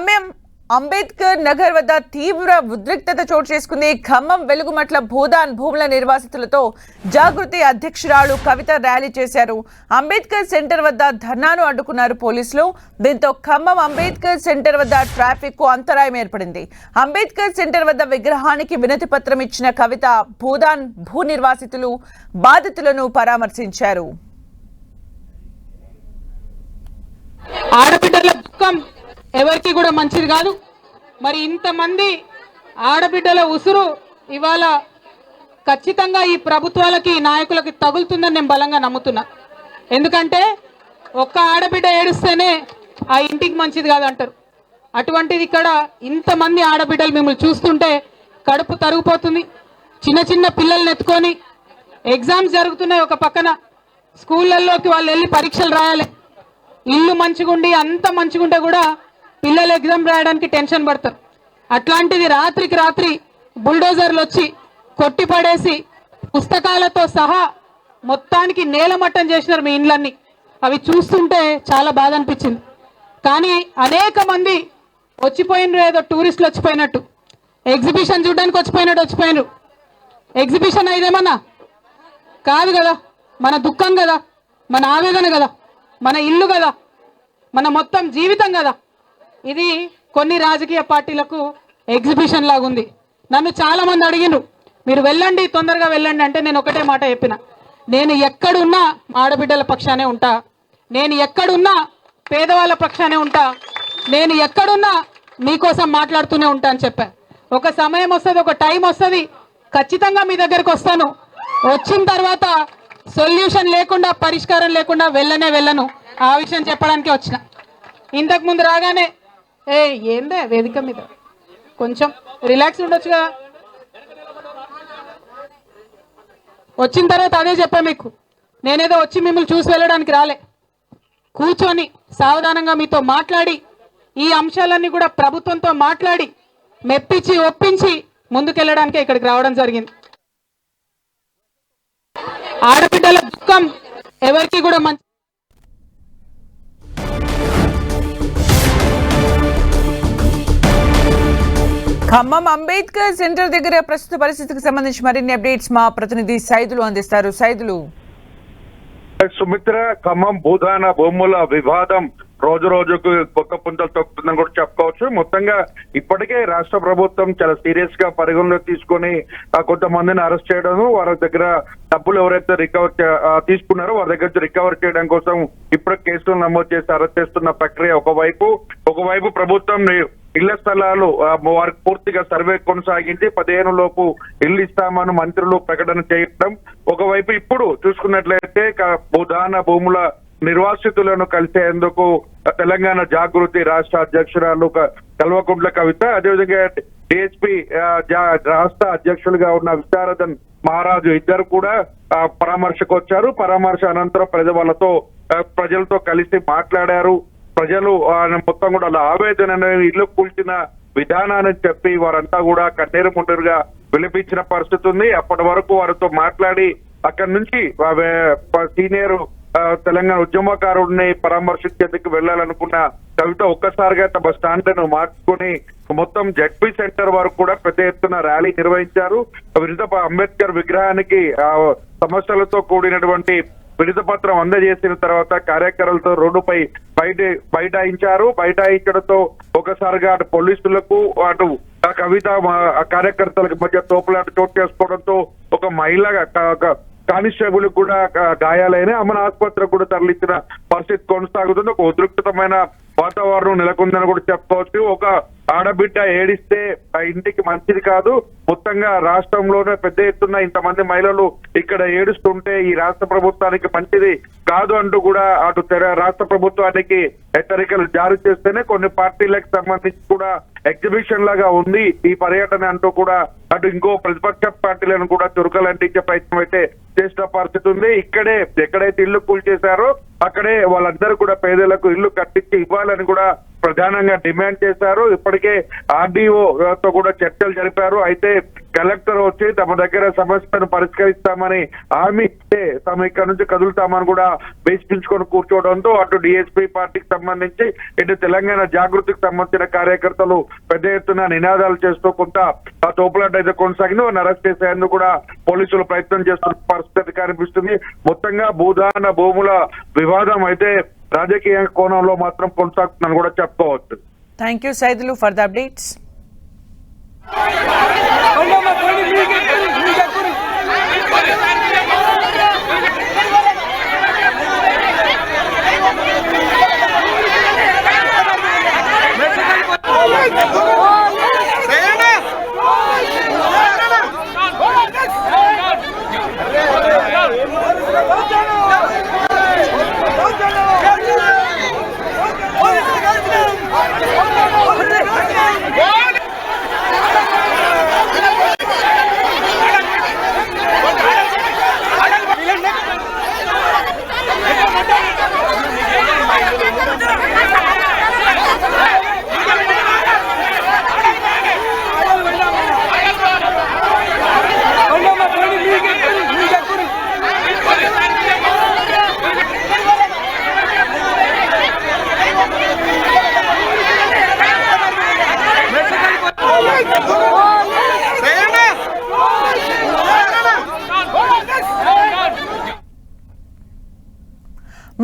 ఖమ్మం అంబేద్కర్ నగర్ వద్ద తీవ్ర ఉద్రిక్తత చోటు చేసుకుంది. ఖమ్మం వెలుగుమట్ల భూదాన్ భూముల నిర్వాసితులతో జాగృతి అధ్యక్షురాలు కవిత ర్యాలీ చేశారు. అంబేద్కర్ సెంటర్ వద్ద ధర్నాను అడ్డుకున్నారు పోలీసులు. దీంతో ఖమ్మం అంబేద్కర్ సెంటర్ వద్ద ట్రాఫిక్ కు అంతరాయం ఏర్పడింది. అంబేద్కర్ సెంటర్ వద్ద విగ్రహానికి వినతి పత్రం ఇచ్చిన కవిత భూదాన్ భూ నిర్వాసితులు బాధితులను పరామర్శించారు. ఆడబిడ్డల దుఃఖం ఎవరికి కూడా మంచిది కాదు. మరి ఇంతమంది ఆడబిడ్డల ఉసురు ఇవాళ ఖచ్చితంగా ఈ ప్రభుత్వాలకి నాయకులకి తగులుతుందని నేను బలంగా నమ్ముతున్నా. ఎందుకంటే ఒక్క ఆడబిడ్డ ఏడుస్తేనే ఆ ఇంటికి మంచిది కాదంటారు. అటువంటిది ఇక్కడ ఇంతమంది ఆడబిడ్డలు మిమ్మల్ని చూస్తుంటే కడుపు తరుగుపోతుంది. చిన్న చిన్న పిల్లల్ని ఎత్తుకొని ఎగ్జామ్స్ జరుగుతున్నాయి, ఒక పక్కన స్కూళ్ళల్లోకి వాళ్ళు వెళ్ళి పరీక్షలు రాయాలి. ఇల్లు మంచిగుండి అంత మంచిగుంటే కూడా పిల్లలు ఎగ్జామ్ రాయడానికి టెన్షన్ పడతారు. అట్లాంటిది రాత్రికి రాత్రి బుల్డోజర్లు వచ్చి కొట్టి పడేసి పుస్తకాలతో సహా మొత్తానికి నేలమట్టం చేసినారు మీ ఇండ్లన్నీ. అవి చూస్తుంటే చాలా బాధ అనిపించింది. కానీ అనేక మంది వచ్చిపోయినరు, ఏదో టూరిస్టులు వచ్చిపోయినట్టు, ఎగ్జిబిషన్ చూడడానికి వచ్చిపోయినారు. ఎగ్జిబిషన్ అయిదేమన్నా కాదు కదా, మన దుఃఖం కదా, మన ఆవేదన కదా, మన ఇల్లు కదా, మన మొత్తం జీవితం కదా. ఇది కొన్ని రాజకీయ పార్టీలకు ఎగ్జిబిషన్ లాగుంది. నన్ను చాలా మంది అడిగినారు, మీరు వెళ్ళండి, తొందరగా వెళ్ళండి అంటే నేను ఒకటే మాట చెప్పిన, నేను ఎక్కడున్నా ఆడబిడ్డల పక్షానే ఉంటా, నేను ఎక్కడున్నా పేదవాళ్ళ పక్షానే ఉంటా, నేను ఎక్కడున్నా మీకోసం మాట్లాడుతూనే ఉంటా అని చెప్పా. ఒక సమయం వస్తుంది, ఒక టైం వస్తుంది, ఖచ్చితంగా మీ దగ్గరకు వస్తాను. వచ్చిన తర్వాత సొల్యూషన్ లేకుండా, పరిష్కారం లేకుండా వెళ్ళను. ఆ విషయం చెప్పడానికి వచ్చిన. ఇంతకు ముందు రాగానే ఏందే వేదిక మీద కొంచెం రిలాక్స్ ఉండొచ్చు కదా. వచ్చిన తర్వాత అదే చెప్పా మీకు, నేనేదో వచ్చి మిమ్మల్ని చూసి వెళ్ళడానికి రాలే. కూర్చొని సావధానంగా మీతో మాట్లాడి ఈ అంశాలన్నీ కూడా ప్రభుత్వంతో మాట్లాడి మెప్పించి ఒప్పించి ముందుకెళ్ళడానికే ఇక్కడికి రావడం జరిగింది. ఆడబిడ్డల దుఃఖం ఎవరికి కూడా మంచి. ఖమ్మం అంబేద్కర్ సెంటర్ దగ్గర ప్రస్తుత పరిస్థితికి సంబంధించి మరిన్ని అప్డేట్స్ మా ప్రతినిధి సైదులు అందిస్తారు. సైదులు. సుమిత్ర, ఖమ్మం భూదాన భూముల వివాదం రోజు రోజుకు కొత్త పుంతలు తొక్కుతుందని కూడా చెప్పుకోవచ్చు. మొత్తంగా ఇప్పటికే రాష్ట్ర ప్రభుత్వం చాలా సీరియస్ గా పరిగణలోకి తీసుకొని కొంతమందిని అరెస్ట్ చేయడం, వారి దగ్గర డబ్బులు ఎవరైతే రికవర్ తీసుకున్నారో వారి దగ్గర రికవర్ చేయడం కోసం ఇప్పుడు కేసులు నమోదు చేసి అరెస్ట్ చేస్తున్న ప్రక్రియ ఒకవైపు ప్రభుత్వం ఇళ్ల స్థలాలు వారికి పూర్తిగా సర్వే కొనసాగించి 15 లోపు ఇల్లు ఇస్తామని మంత్రులు ప్రకటన చేయడం. ఒకవైపు ఇప్పుడు చూసుకున్నట్లయితే భూదాన భూముల నిర్వాసితులను కలిసేందుకు తెలంగాణ జాగృతి రాష్ట్ర అధ్యక్షురాలు కల్వకుంట్ల కవిత, అదేవిధంగా డిఎస్పీ రాష్ట్ర అధ్యక్షులుగా ఉన్న విశారదన్ మహారాజు ఇద్దరు కూడా పరామర్శకు వచ్చారు. పరామర్శ అనంతరం ప్రజలతో కలిసి మాట్లాడారు. ప్రజలు మొత్తం కూడా అలా ఆవేదన ఇల్లు కూల్చిన విధానాన్ని చెప్పి వారంతా కూడా కన్నీరు మున్నీరుగా విలిపించిన పరిస్థితి ఉంది. అప్పటి వరకు వారితో మాట్లాడి అక్కడి నుంచి సీనియర్ తెలంగాణ ఉద్యమకారుడిని పరామర్శించేందుకు వెళ్లాలనుకున్న కవిత ఒక్కసారిగా తమ స్టాండ్ ను మార్చుకుని మొత్తం జడ్పీ సెంటర్ వరకు కూడా పెద్ద ఎత్తున ర్యాలీ నిర్వహించారు. అంబేద్కర్ విగ్రహానికి సమస్యలతో కూడినటువంటి వినతి పత్రం అందజేసిన తర్వాత కార్యకర్తలతో రోడ్డుపై బైఠాయించడంతో ఒకసారిగా అటు పోలీసులకు అటు కవిత కార్యకర్తలకు మధ్య తోపులాట చోటు చేసుకోవడంతో ఒక మహిళ కానిస్టేబుల్ కూడా గాయాలైన ఆమెను ఆసుపత్రికి కూడా తరలించిన పరిస్థితి కొనసాగుతుంది. ఒక ఉద్రిక్తమైన వాతావరణం నెలకొందని కూడా చెప్పుకోవచ్చు. ఒక ఆడబిడ్డ ఏడిస్తే ఆ ఇంటికి మంచిది కాదు. మొత్తంగా రాష్ట్రంలోనే పెద్ద ఎత్తున ఇంతమంది మహిళలు ఇక్కడ ఏడుస్తుంటే ఈ రాష్ట్ర ప్రభుత్వానికి మంచిది కాదు అంటూ కూడా అటు రాష్ట్ర ప్రభుత్వానికి హెచ్చరికలు జారీ చేస్తేనే కొన్ని పార్టీలకు సంబంధించి కూడా ఎగ్జిబిషన్ లాగా ఉంది ఈ పర్యటన అంటూ కూడా అటు ఇంకో ప్రతిపక్ష పార్టీలను కూడా చురుకలంటించే ప్రయత్నం అయితే చేసిన పరిస్థితి ఉంది. ఎక్కడైతే ఇల్లు కూల్చేశారో అక్కడే వాళ్ళందరూ కూడా పేదలకు ఇల్లు కట్టించి ఇవ్వాలని కూడా ప్రధానంగా డిమాండ్ చేశారు. ఇప్పటికే ఆర్డీఓ తో కూడా చర్చలు జరిపారు. అయితే కలెక్టర్ వచ్చి తమ దగ్గర సమస్యను పరిష్కరిస్తామని హామీ ఇస్తే తాము ఇక్కడ నుంచి కదులుతామని కూడా బేసిపించుకొని కూర్చోవడంతో అటు డిఎస్పీ పార్టీకి సంబంధించి ఇటు తెలంగాణ జాగృతికి సంబంధించిన కార్యకర్తలు పెద్ద ఎత్తున నినాదాలు చేస్తూ కొంత ఆ తోపులాట అయితే కొనసాగింది. వారిని అరెస్ట్ చేసేందుకు కూడా పోలీసులు ప్రయత్నం చేస్తున్న పరిస్థితి కనిపిస్తుంది. మొత్తంగా భూదాన భూముల వివాదం అయితే రాజకీయ కోణంలో మాత్రం కొనసాగుతుందని కూడా చెప్పుకోవచ్చు. Thank you Saidulu for the updates.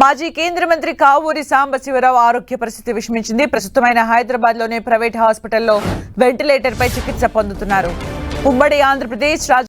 మాజీ కేంద్ర మంత్రి కావూరి సాంబశివరావు ఆరోగ్య పరిస్థితి విషమించింది. ప్రస్తుతమైన హైదరాబాద్ లోని ప్రైవేట్ హాస్పిటల్లో వెంటిలేటర్ పై చికిత్స పొందుతున్నారు. ఉమ్మడి ఆంధ్రప్రదేశ్